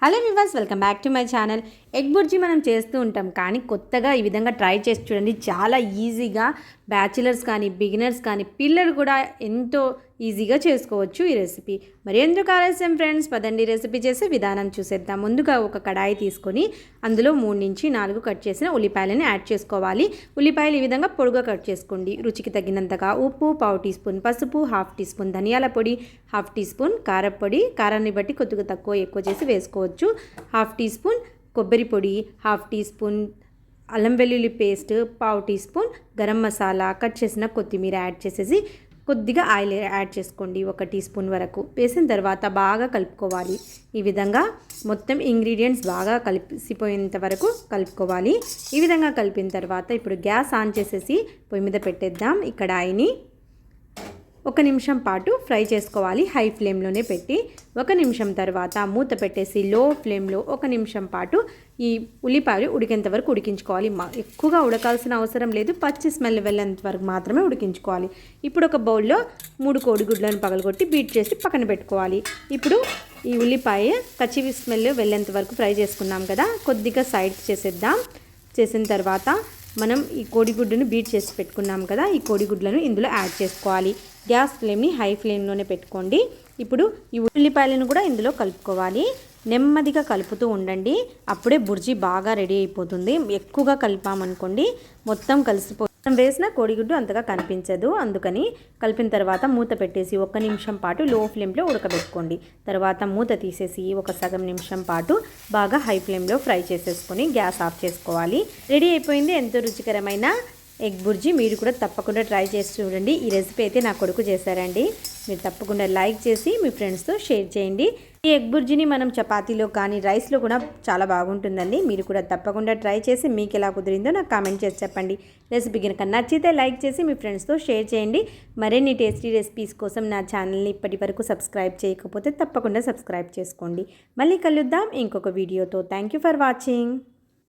Hello viewers, welcome back to my channel. Egg bhurji మనం చేస్తూ ఉంటాం, కానీ కొత్తగా ఈ విధంగా ట్రై చేసి చూడండి. చాలా ఈజీగా బ్యాచిలర్స్ కానీ బిగినర్స్ కానీ పిల్లలు కూడా ఎంతో ఈజీగా చేసుకోవచ్చు ఈ రెసిపీ. మరి ఎందుకు ఆలస్యం ఫ్రెండ్స్, పదండి రెసిపీ చేసే విధానం చూసేద్దాం. ముందుగా ఒక కడాయి తీసుకొని అందులో 3 నుంచి 4 కట్ చేసిన ఉల్లిపాయలను యాడ్ చేసుకోవాలి. ఉల్లిపాయలు ఈ విధంగా పొడుగా కట్ చేసుకోండి. రుచికి తగినంతగా ఉప్పు, 1/2 టీ స్పూన్ పసుపు, 1/2 టీ స్పూన్ ధనియాల పొడి, 1/2 టీ స్పూన్ కారపొడి, కారాన్ని బట్టి కొద్దిగా తక్కువ ఎక్కువ చేసి వేసుకోవచ్చు, 1/2 టీ స్పూన్ కొబ్బరి పొడి, 1/2 టీ స్పూన్ అల్లం వెల్లుల్లి paste, 1/2 teaspoon garam masala, cut చేసిన కొత్తిమీర యాడ్ చేసేసి కొద్దిగా ఆయిల్ యాడ్ చేసుకోండి. 1 టీ స్పూన్ వరకు వేసిన తర్వాత బాగా కలుపుకోవాలి. ఈ విధంగా మొత్తం ఇంగ్రీడియంట్స్ బాగా కలిసిపోయేంత వరకు కలుపుకోవాలి. ఈ విధంగా కలిపిన తర్వాత ఇప్పుడు గ్యాస్ ఆన్ చేసేసి పొయ్యి మీద పెట్టేద్దాం. ఈ కడాయిని 1 నిమిషం పాటు ఫ్రై చేసుకోవాలి. హై ఫ్లేమ్లోనే పెట్టి 1 నిమిషం తర్వాత మూత పెట్టేసి లో ఫ్లేమ్లో 1 నిమిషం పాటు ఈ ఉల్లిపాయలు ఉడికేంత వరకు ఉడికించుకోవాలి. ఎక్కువగా ఉడకాల్సిన అవసరం లేదు, పచ్చి స్మెల్ వెళ్ళేంత వరకు మాత్రమే ఉడికించుకోవాలి. ఇప్పుడు ఒక బౌల్లో 3 కోడిగుడ్లను పగలగొట్టి బీట్ చేసి పక్కన పెట్టుకోవాలి. ఇప్పుడు ఈ ఉల్లిపాయ పచ్చి స్మెల్ వెళ్ళేంత వరకు ఫ్రై చేసుకున్నాం కదా, కొద్దిగా సైడ్ చేసేద్దాం. చేసిన తర్వాత మనం ఈ కోడిగుడ్డును బీట్ చేసి పెట్టుకున్నాం కదా, ఈ కోడిగుడ్లను ఇందులో యాడ్ చేసుకోవాలి. గ్యాస్ ఫ్లేమ్ని హై ఫ్లేమ్లోనే పెట్టుకోండి. ఇప్పుడు ఈ ఉల్లిపాయలను కూడా ఇందులో కలుపుకోవాలి. నెమ్మదిగా కలుపుతూ ఉండండి, అప్పుడే బుర్జీ బాగా రెడీ అయిపోతుంది. ఎక్కువగా కలిపామనుకోండి మొత్తం కలిసిపోతుంది. మనం వేసిన కోడిగుడ్డు అంతగా కనిపించదు, అందుకని కలిపిన తర్వాత మూత పెట్టేసి 1 నిమిషం పాటు లో ఫ్లేమ్లో ఉడకబెట్టుకోండి. తర్వాత మూత తీసేసి ఒక సగం నిమిషం పాటు బాగా హై ఫ్లేమ్లో ఫ్రై చేసేసుకొని గ్యాస్ ఆఫ్ చేసుకోవాలి. రెడీ అయిపోయింది ఎంతో రుచికరమైన ఎగ్ బుర్జీ. మీరు కూడా తప్పకుండా ట్రై చేసి చూడండి. ఈ రెసిపీ అయితే నా కొడుకు చేశారండి. మీరు తప్పకుండా లైక్ చేసి మీ ఫ్రెండ్స్తో షేర్ చేయండి. ఈ ఎగ్ బుర్జీని మనం చపాతీలో కానీ రైస్లో కూడా చాలా బాగుంటుందండి. మీరు కూడా తప్పకుండా ట్రై చేసి మీకు ఎలా కుదిరిందో నాకు కామెంట్ చేసి చెప్పండి. రెసిపీ కనుక నచ్చితే లైక్ చేసి మీ ఫ్రెండ్స్తో షేర్ చేయండి. మరిన్ని టేస్టీ రెసిపీస్ కోసం నా ఛానల్ని ఇప్పటి వరకు సబ్స్క్రైబ్ చేయకపోతే తప్పకుండా సబ్స్క్రైబ్ చేసుకోండి. మళ్ళీ కలుద్దాం ఇంకొక వీడియోతో. Thank you for watching.